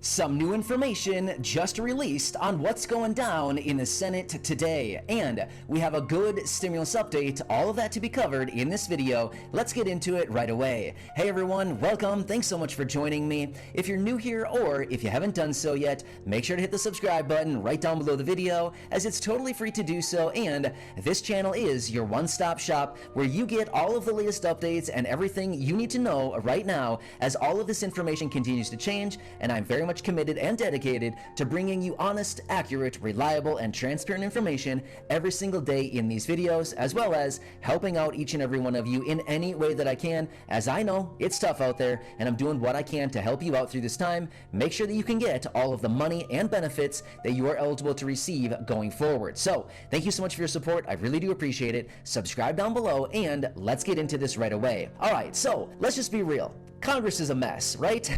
Some new information just released on what's going down in the Senate today, and we have a good stimulus update, all of that to be covered in this video. Let's get into it right away. Hey everyone, welcome. Thanks so much for joining me. If you're new here or if you haven't done so yet, make sure to hit the subscribe button right down below the video, as it's totally free to do so, and this channel is your one-stop shop where you get all of the latest updates and everything you need to know right now, as all of this information continues to change, and I'm very much committed and dedicated to bringing you honest, accurate, reliable, and transparent information every single day in these videos, as well as helping out each and every one of you in any way that I can, as I know it's tough out there, and I'm doing what I can to help you out through this time. Make sure that you can get all of the money and benefits that you are eligible to receive going forward. So thank you so much for your support. I really do appreciate it. Subscribe down below, and let's get into this right away. All right, so let's just be real. Congress is a mess, right?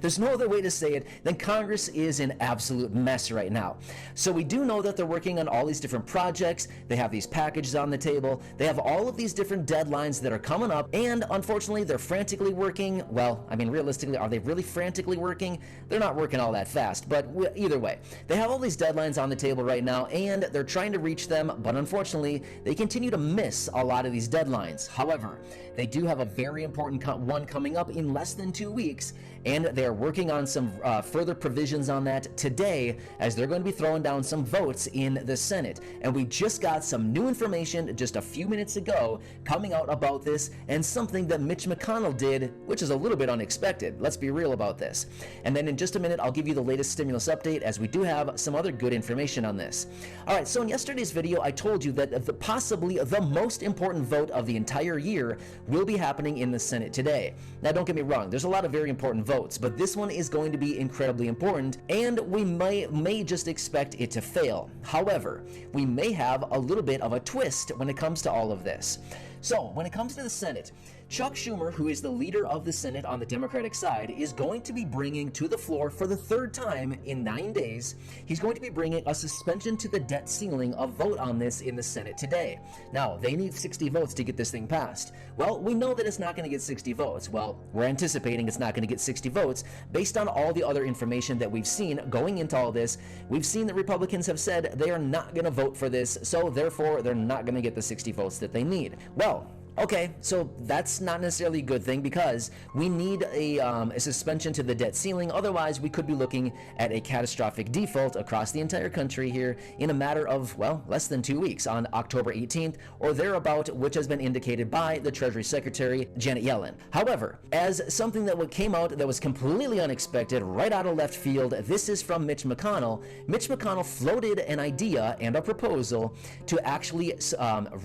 There's no other way to say it than Congress is an absolute mess right now. So we do know that they're working on all these different projects. They have these packages on the table. They have all of these different deadlines that are coming up, and unfortunately they're frantically working. Well, I mean, realistically, are they really frantically working? They're not working all that fast, but either way, they have all these deadlines on the table right now, and they're trying to reach them, but unfortunately, they continue to miss a lot of these deadlines. However, they do have a very important one coming up in less than 2 weeks, and they're working on some further provisions on that today, as they're going to be throwing down some votes in the Senate. And we just got some new information just a few minutes ago coming out about this, and something that Mitch McConnell did, which is a little bit unexpected. Let's be real about this. And then in just a minute, I'll give you the latest stimulus update, as we do have some other good information on this. All right, so in yesterday's video, I told you that possibly the most important vote of the entire year will be happening in the Senate today. Now, don't get me wrong, there's a lot of very important votes, but this one is going to be incredibly important, and we may just expect it to fail. However, we may have a little bit of a twist when it comes to all of this. So, when it comes to the Senate, Chuck Schumer, who is the leader of the Senate on the Democratic side, is going to be bringing to the floor for the third time in 9 days, he's going to be bringing a suspension to the debt ceiling, a vote on this in the Senate today. Now, they need 60 votes to get this thing passed. Well, we know that it's not going to get 60 votes. Well, we're anticipating it's not going to get 60 votes based on all the other information that we've seen going into all this. We've seen that Republicans have said they are not going to vote for this, so therefore they're not going to get the 60 votes that they need. Well, okay, so that's not necessarily a good thing, because we need a suspension to the debt ceiling. Otherwise, we could be looking at a catastrophic default across the entire country here in a matter of, well, less than 2 weeks, on October 18th or thereabout, which has been indicated by the Treasury Secretary, Janet Yellen. However, as something that came out that was completely unexpected, right out of left field, this is from Mitch McConnell. Mitch McConnell floated an idea and a proposal to actually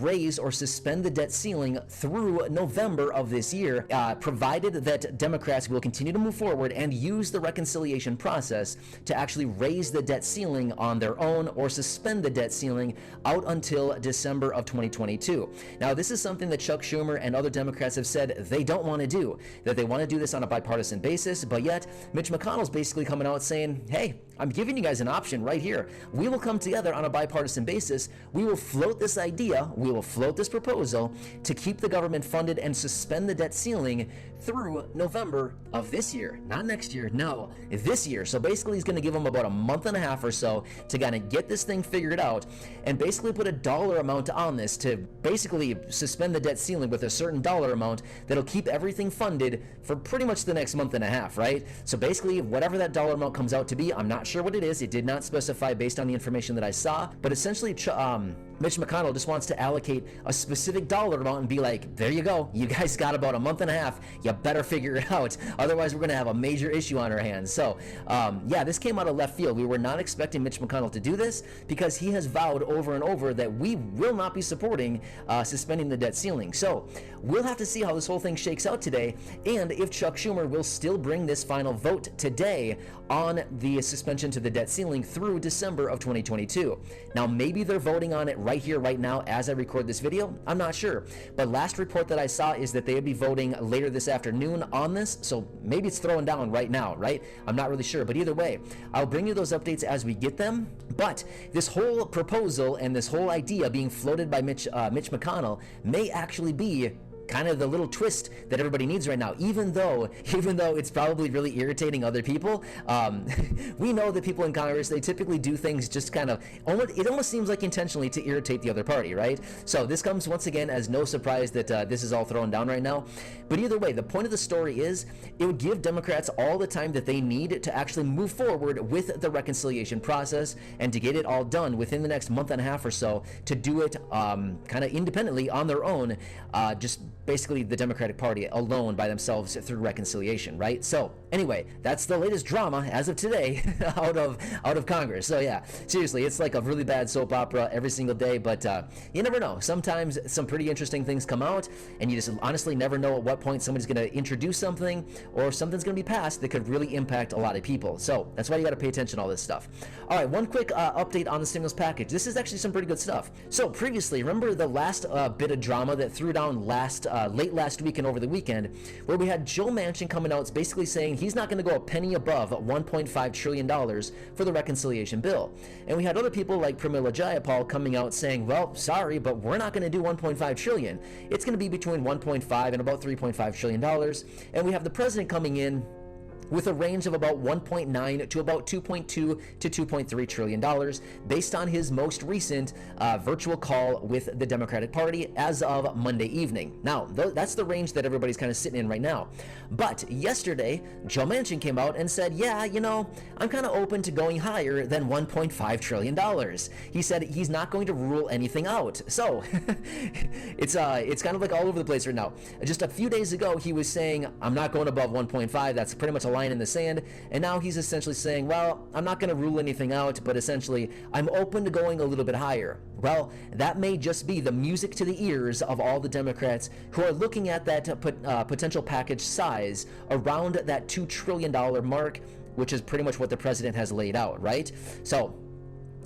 raise or suspend the debt ceiling through November of this year, provided that Democrats will continue to move forward and use the reconciliation process to actually raise the debt ceiling on their own, or suspend the debt ceiling out until December of 2022. Now, this is something that Chuck Schumer and other Democrats have said they don't want to do, that they want to do this on a bipartisan basis, but yet Mitch McConnell's basically coming out saying, hey, I'm giving you guys an option right here. We will come together on a bipartisan basis. We will float this idea, we will float this proposal to keep the government funded and suspend the debt ceiling through November of this year. Not next year, no, this year. So basically he's going to give them about a month and a half or so to kind of get this thing figured out, and basically put a dollar amount on this to basically suspend the debt ceiling with a certain dollar amount that'll keep everything funded for pretty much the next month and a half, right? So basically, whatever that dollar amount comes out to be, I'm not sure what it is. It did not specify based on the information that I saw, but essentially Mitch McConnell just wants to allocate a specific dollar amount and be like, there you go, you guys got about a month and a half, you better figure it out, otherwise we're going to have a major issue on our hands. So yeah, this came out of left field. We were not expecting Mitch McConnell to do this, because he has vowed over and over that we will not be supporting suspending the debt ceiling. So we'll have to see how this whole thing shakes out today, and if Chuck Schumer will still bring this final vote today on the suspension to the debt ceiling through December of 2022. Now, maybe they're voting on it right here, right now, as I record this video. I'm not sure. But last report that I saw is that they would be voting later this afternoon on this, so maybe it's throwing down right now, right? I'm not really sure. But either way, I'll bring you those updates as we get them. But this whole proposal and this whole idea being floated by Mitch McConnell may actually be kind of the little twist that everybody needs right now, even though it's probably really irritating other people. We know that people in Congress, they typically do things just kind of, it almost seems like intentionally to irritate the other party, right? So this comes once again as no surprise that this is all thrown down right now. But either way, the point of the story is it would give Democrats all the time that they need to actually move forward with the reconciliation process and to get it all done within the next month and a half or so, to do it kind of independently on their own, just basically the Democratic Party alone by themselves through reconciliation, right? So anyway, that's the latest drama as of today out of Congress. So yeah, seriously, it's like a really bad soap opera every single day, but you never know. Sometimes some pretty interesting things come out, and you just honestly never know at what point somebody's going to introduce something or something's going to be passed that could really impact a lot of people. So that's why you got to pay attention to all this stuff. All right, one quick update on the stimulus package. This is actually some pretty good stuff. So previously, remember the last bit of drama that threw down late last week and over the weekend, where we had Joe Manchin coming out basically saying he's not going to go a penny above $1.5 trillion for the reconciliation bill. And we had other people like Pramila Jayapal coming out saying, well, sorry, but we're not going to do 1.5 trillion. It's going to be between 1.5 and about $3.5 trillion. And we have the president coming in with a range of about 1.9 to about 2.2 to 2.3 trillion dollars based on his most recent virtual call with the Democratic Party as of Monday evening. Now, that's the range that everybody's kind of sitting in right now. But yesterday, Joe Manchin came out and said, yeah, you know, I'm kind of open to going higher than 1.5 trillion dollars. He said he's not going to rule anything out. So it's kind of like all over the place right now. Just a few days ago, he was saying, I'm not going above 1.5. That's pretty much a line in the sand. And now he's essentially saying, well, I'm not going to rule anything out, but essentially I'm open to going a little bit higher. Well, that may just be the music to the ears of all the Democrats who are looking at that potential package size around that $2 trillion mark, which is pretty much what the president has laid out, right? So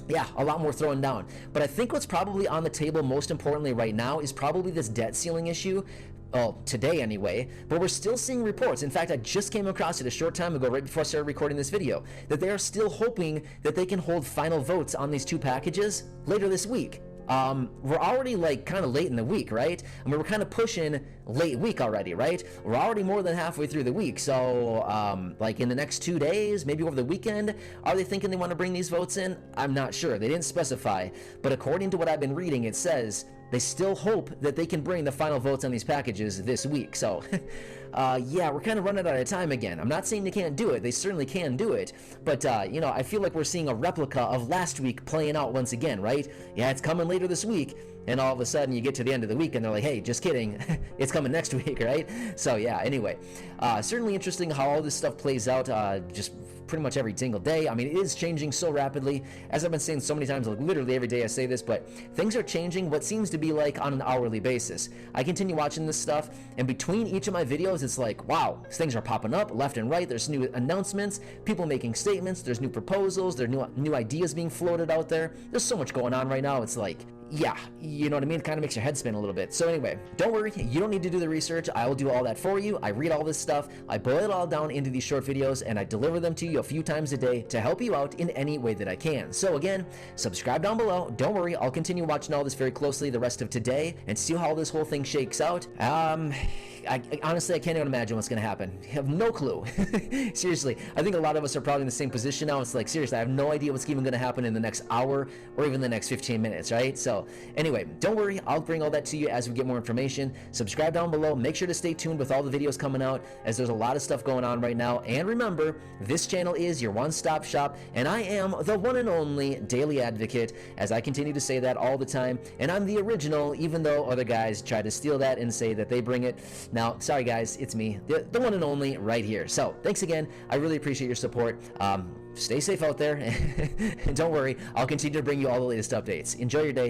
yeah, a lot more thrown down. But I think what's probably on the table most importantly right now is probably this debt ceiling issue. Well, today anyway, but we're still seeing reports. In fact, I just came across it a short time ago, right before I started recording this video, that they are still hoping that they can hold final votes on these two packages later this week. We're already like kind of late in the week, right? I mean, we're kind of pushing late week already, right? We're already more than halfway through the week. So, like in the next 2 days, maybe over the weekend, are they thinking they want to bring these votes in? I'm not sure. They didn't specify. But according to what I've been reading, it says they still hope that they can bring the final votes on these packages this week. So, yeah, we're kind of running out of time again. I'm not saying they can't do it. They certainly can do it. But, you know, I feel like we're seeing a replica of last week playing out once again, right? Yeah, it's coming later this week. And all of a sudden you get to the end of the week and they're like, hey, just kidding. It's coming next week, right? So, yeah, anyway, certainly interesting how all this stuff plays out just pretty much every single day. I mean, it is changing so rapidly. As I've been saying so many times, like literally every day I say this, but things are changing what seems to be like on an hourly basis. I continue watching this stuff, and between each of my videos, it's like, wow, things are popping up left and right. There's new announcements, people making statements, there's new proposals, there's new ideas being floated out there. There's so much going on right now. It's like, yeah, you know what I mean? It kind of makes your head spin a little bit. So anyway, don't worry, you don't need to do the research. I will do all that for you. I read all this stuff, I boil it all down into these short videos, and I deliver them to you a few times a day to help you out in any way that I can. So again, subscribe down below. Don't worry, I'll continue watching all this very closely the rest of today and see how this whole thing shakes out. Honestly, I can't even imagine what's going to happen. I have no clue. Seriously, I think a lot of us are probably in the same position now. It's like, seriously, I have no idea what's even going to happen in the next hour or even the next 15 minutes, right? So anyway, don't worry. I'll bring all that to you as we get more information. Subscribe down below. Make sure to stay tuned with all the videos coming out, as there's a lot of stuff going on right now. And remember, this channel is your one-stop shop, and I am the one and only daily advocate, as I continue to say that all the time. And I'm the original, even though other guys try to steal that and say that they bring it. Now, sorry guys, it's me, the one and only right here. So thanks again. I really appreciate your support. Stay safe out there. And don't worry, I'll continue to bring you all the latest updates. Enjoy your day.